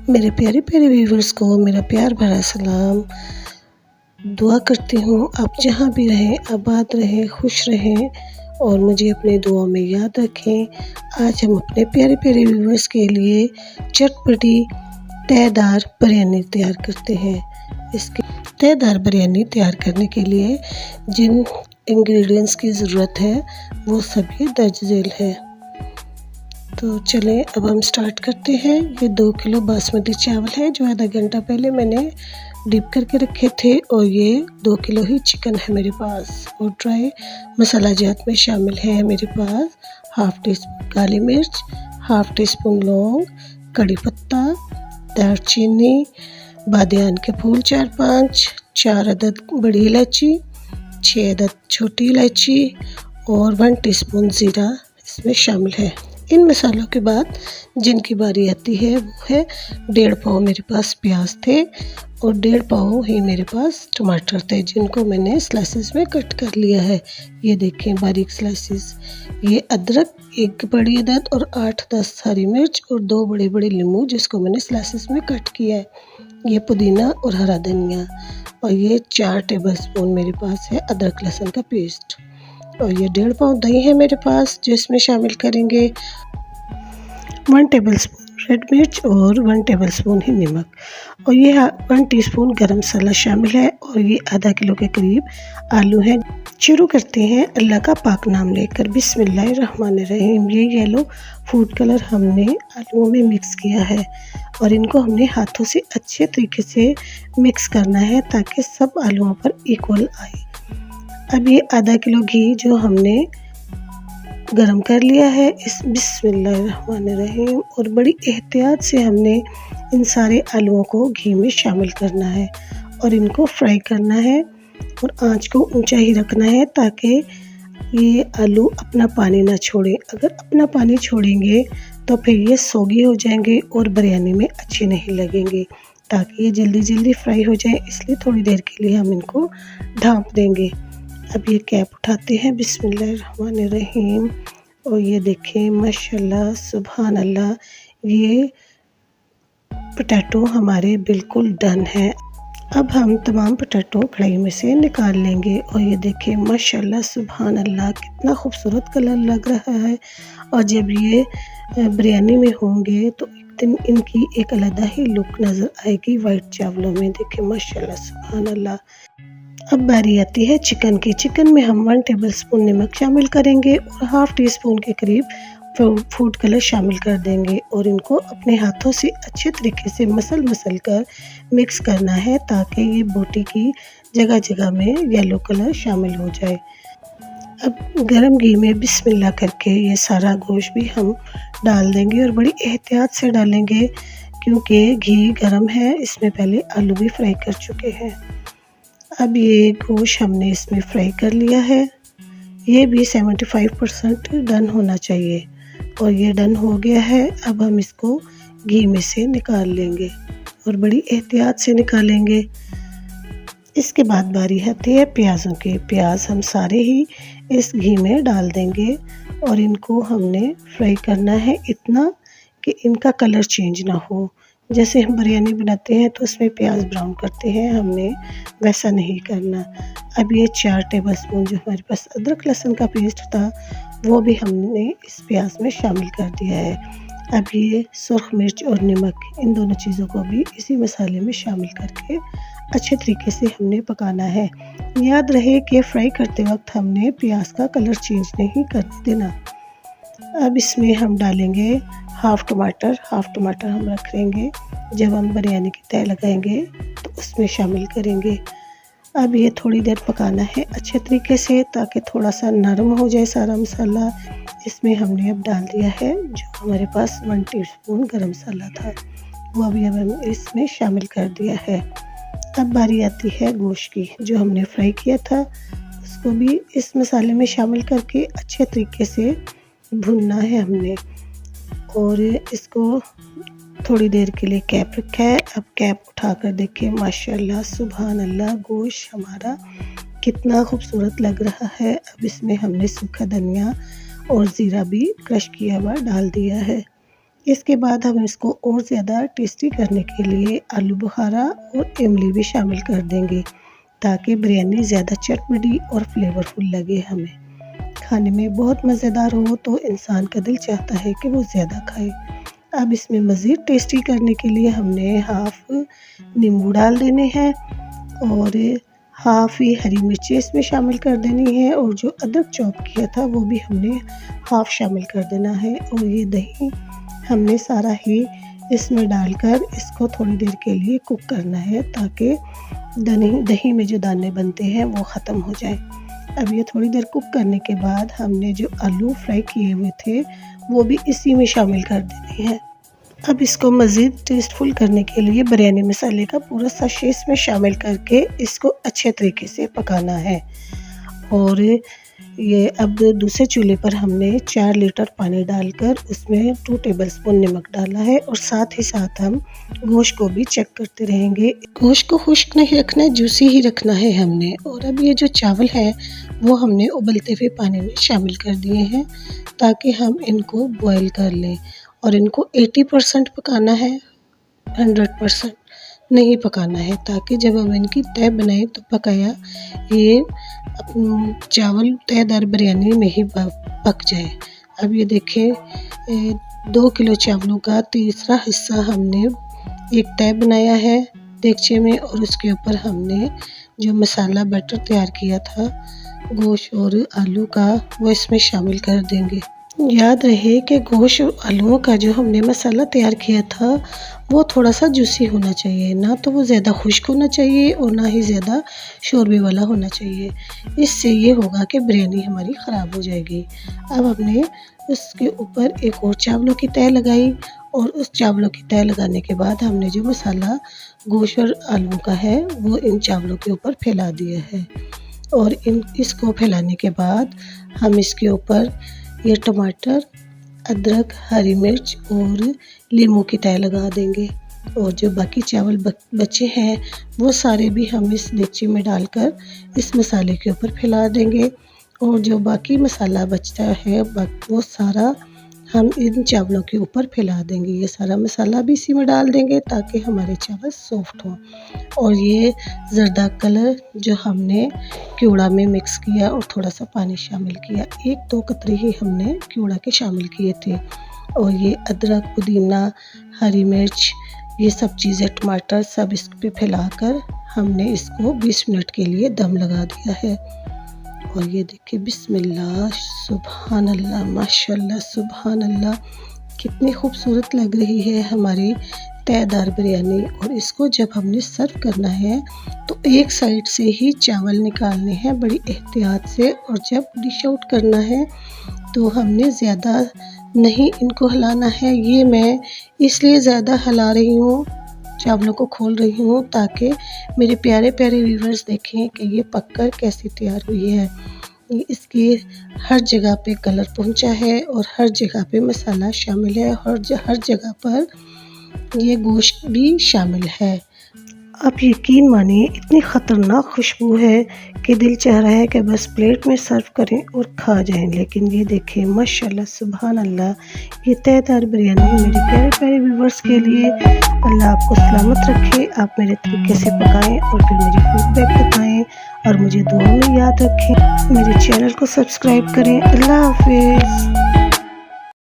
मेरे प्यारे प्यारे व्यूवर्स को मेरा प्यार भरा सलाम। दुआ करती हूँ आप जहाँ भी रहें आबाद रहें, खुश रहें और मुझे अपने दुआ में याद रखें। आज हम अपने प्यारे प्यारे व्यूवर्स के लिए चटपटी तयदार बिरयानी तैयार करते हैं। इसकी तयदार बिरयानी तैयार करने के लिए जिन इंग्रेडिएंट्स की ज़रूरत है वो सभी दर्ज झेल है। तो चलें अब हम स्टार्ट करते हैं। ये 2 किलो बासमती चावल है जो आधा घंटा पहले मैंने डिप करके रखे थे, और ये 2 किलो ही चिकन है मेरे पास। और ड्राई मसाला जात में शामिल है मेरे पास हाफ़ टी स्पून काली मिर्च, हाफ़ टी स्पून लौंग, कड़ी पत्ता, दालचीनी, बादियान के फूल 4-5, 4 अदद बड़ी इलायची, 6 अदद छोटी इलायची और 1 टीस्पून ज़ीरा इसमें शामिल है। इन मसालों के बाद जिनकी बारी आती है वो है 1.5 पाव मेरे पास प्याज थे और 1.5 पाव ही मेरे पास टमाटर थे, जिनको मैंने स्लाइसेस में कट कर लिया है। ये देखें बारीक स्लाइसेस। ये अदरक 1 बड़ी अदद और 8-10 हरी मिर्च और 2 बड़े बड़े नींबू जिसको मैंने स्लाइसेस में कट किया है। ये पुदीना और हरा धनिया, और ये 4 टेबलस्पून मेरे पास है अदरक लहसुन का पेस्ट। और ये 1.5 पाव दही है मेरे पास जो इसमें शामिल करेंगे। 1 टेबलस्पून रेड मिर्च और 1 टेबलस्पून ही नमक, और ये 1 टीस्पून गरम मसाला शामिल है, और ये आधा किलो के करीब आलू है। शुरू करते हैं अल्लाह का पाक नाम लेकर। बिस्मिल्लाहिर्रहमानिर्रहीम। ये येलो फूड कलर हमने आलूओं में मिक्स किया है और इनको हमने हाथों से अच्छे तरीके से मिक्स करना है ताकि सब आलूओं पर इक्वल आए। अब ये आधा किलो घी जो हमने गरम कर लिया है, इस बिस्मिल्लाहिर्रहमानिर्रहीम, और बड़ी एहतियात से हमने इन सारे आलूओं को घी में शामिल करना है और इनको फ्राई करना है और आंच को ऊंचा ही रखना है ताकि ये आलू अपना पानी ना छोड़े। अगर अपना पानी छोड़ेंगे तो फिर ये सोगी हो जाएंगे और बिरयानी में अच्छे नहीं लगेंगे। ताकि ये जल्दी जल्दी फ्राई हो जाए इसलिए थोड़ी देर के लिए हम इनको ढाँप देंगे। अब ये कैप उठाते हैं बिस्मिल्लाहिर्रहमानिर्रहीम, और ये देखें माशाल्लाह सुभान अल्लाह, ये पोटैटो हमारे बिल्कुल डन है। अब हम तमाम पोटैटो कढ़ाई में से निकाल लेंगे, और ये देखें माशाल्लाह सुभान अल्लाह कितना खूबसूरत कलर लग रहा है। और जब ये बिरयानी में होंगे तो एक दिन इनकी एक अलग ही लुक नज़र आएगी वाइट चावलों में। देखें माशाल्लाह सुभान अल्लाह। अब बारी आती है चिकन की। चिकन में हम 1 टेबलस्पून नमक शामिल करेंगे और हाफ़ टी स्पून के करीब फूड कलर शामिल कर देंगे, और इनको अपने हाथों से अच्छे तरीके से मसल कर मिक्स करना है ताकि ये बोटी की जगह जगह में येलो कलर शामिल हो जाए। अब गरम घी में बिस्मिल्लाह करके ये सारा गोश्त भी हम डाल देंगे, और बड़ी एहतियात से डालेंगे क्योंकि घी गरम है, इसमें पहले आलू भी फ्राई कर चुके हैं। अब ये गोश्त हमने इसमें फ्राई कर लिया है। ये भी 75% डन होना चाहिए, और ये डन हो गया है। अब हम इसको घी में से निकाल लेंगे और बड़ी एहतियात से निकालेंगे। इसके बाद बारी आती है प्याज़ों की। प्याज हम सारे ही इस घी में डाल देंगे और इनको हमने फ्राई करना है इतना कि इनका कलर चेंज ना हो। जैसे हम बिरयानी बनाते हैं तो उसमें प्याज ब्राउन करते हैं, हमने वैसा नहीं करना। अब ये 4 टेबलस्पून जो हमारे पास अदरक लहसुन का पेस्ट था वो भी हमने इस प्याज में शामिल कर दिया है। अब ये सुर्ख मिर्च और नमक, इन दोनों चीज़ों को भी इसी मसाले में शामिल करके अच्छे तरीके से हमने पकाना है। याद रहे कि फ्राई करते वक्त हमने प्याज का कलर चेंज नहीं कर देना। अब इसमें हम डालेंगे हाफ़ टमाटर हम रख लेंगे, जब हम बिरयानी की तय लगाएंगे तो उसमें शामिल करेंगे। अब ये थोड़ी देर पकाना है अच्छे तरीके से ताकि थोड़ा सा नरम हो जाए सारा मसाला। इसमें हमने अब डाल दिया है जो हमारे पास 1 टीस्पून गरम मसाला था, वो भी अब हम इसमें शामिल कर दिया है। अब बारी आती है गोश्त की। जो हमने फ्राई किया था उसको भी इस मसाले में शामिल करके अच्छे तरीके से भुनना है हमने, और इसको थोड़ी देर के लिए कैप रखा है। अब कैप उठाकर देखें माशाल्लाह सुभान अल्लाह, गोश्त हमारा कितना खूबसूरत लग रहा है। अब इसमें हमने सूखा धनिया और ज़ीरा भी क्रश किया हुआ डाल दिया है। इसके बाद हम इसको और ज़्यादा टेस्टी करने के लिए आलू बुखारा और इमली भी शामिल कर देंगे, ताकि बिरयानी ज़्यादा चटपटी और फ्लेवरफुल लगे। हमें खाने में बहुत मज़ेदार हो तो इंसान का दिल चाहता है कि वो ज़्यादा खाए। अब इसमें मज़ीद टेस्टी करने के लिए हमने हाफ़ नींबू डाल देने हैं और हाफ़ ही हरी मिर्ची इसमें शामिल कर देनी है, और जो अदरक चॉप किया था वो भी हमने हाफ़ शामिल कर देना है। और ये दही हमने सारा ही इसमें डालकर इसको थोड़ी देर के लिए कुक करना है, ताकि दही में जो दाने बनते हैं वो ख़त्म हो जाए। अब ये थोड़ी देर कुक करने के बाद हमने जो आलू फ्राई किए हुए थे वो भी इसी में शामिल कर देने हैं। अब इसको मज़ीद टेस्टफुल करने के लिए बिरयानी मसाले का पूरा सैशे इसमें शामिल करके इसको अच्छे तरीके से पकाना है। और ये अब दूसरे चूल्हे पर हमने 4 लीटर पानी डालकर उसमें 2 टेबलस्पून नमक डाला है, और साथ ही साथ हम गोश्त को भी चेक करते रहेंगे। गोश्त को खुश्क नहीं रखना है, जूसी ही रखना है हमने। और अब ये जो चावल है वो हमने उबलते हुए पानी में शामिल कर दिए हैं, ताकि हम इनको बॉयल कर लें। और इनको 80% पकाना है, 100% नहीं पकाना है, ताकि जब हम इनकी तय बनाएं तो पकाया ये चावल तयदार बिरयानी में ही पक जाए। अब ये देखें 2 किलो चावलों का तीसरा हिस्सा हमने एक तय बनाया है देगचे में, और उसके ऊपर हमने जो मसाला बैटर तैयार किया था गोश्त और आलू का वो इसमें शामिल कर देंगे। याद रहे कि गोश्त और आलूओं का जो हमने मसाला तैयार किया था वो थोड़ा सा जूसी होना चाहिए, ना तो वो ज़्यादा खुश्क होना चाहिए और ना ही ज़्यादा शोरबे वाला होना चाहिए। इससे ये होगा कि बिरयानी हमारी ख़राब हो जाएगी। अब हमने उसके ऊपर एक और चावलों की तय लगाई, और उस चावलों की तय लगाने के बाद हमने जो मसाला गोश्त और आलू का है वो इन चावलों के ऊपर फैला दिया है। और इसको फैलाने के बाद हम इसके ऊपर ये टमाटर, अदरक, हरी मिर्च और नींबू की तय लगा देंगे। और जो बाकी चावल बचे हैं वो सारे भी हम इस देगची में डालकर इस मसाले के ऊपर फैला देंगे। और जो बाकी मसाला बचता है वो सारा हम इन चावलों के ऊपर फैला देंगे। ये सारा मसाला भी इसी में डाल देंगे ताकि हमारे चावल सॉफ्ट हों। और ये जर्दा कलर जो हमने क्यूड़ा में मिक्स किया और थोड़ा सा पानी शामिल किया, 1-2 कतरे ही हमने क्यूड़ा के शामिल किए थे। और ये अदरक, पुदीना, हरी मिर्च, ये सब चीज़ें, टमाटर सब इस पे फैलाकर हमने इसको 20 मिनट के लिए दम लगा दिया है। और ये देखिए, बिस्मिल्लाह, सुभान अल्लाह, माशाल्लाह, सुभान अल्लाह, कितनी खूबसूरत लग रही है हमारी तयदार बिरयानी। और इसको जब हमने सर्व करना है तो एक साइड से ही चावल निकालने हैं बड़ी एहतियात से, और जब डिश आउट करना है तो हमने ज़्यादा नहीं इनको हिलाना है। ये मैं इसलिए ज़्यादा हिला रही हूँ, चावलों को खोल रही हूँ, ताकि मेरे प्यारे प्यारे व्यूअर्स देखें कि ये पककर कैसी तैयार हुई है। इसकी हर जगह पे कलर पहुँचा है और हर जगह पे मसाला शामिल है, और हर जगह पर ये गोश्त भी शामिल है। आप यकीन मानिए, इतनी ख़तरनाक खुशबू है कि दिल चाह रहा है कि बस प्लेट में सर्व करें और खा जाएं। लेकिन ये देखें, माशाल्लाह, सुभान अल्लाह, ये तयदार बिरयानी मेरे प्यारे प्यारे व्यूवर्स के लिए। अल्लाह आपको सलामत रखे। आप मेरे तरीके से पकाएं और फिर मुझे फीडबैक बताएं, और मुझे दुआ में याद रखें। मेरे चैनल को सब्सक्राइब करें। अल्लाह हाफिज़।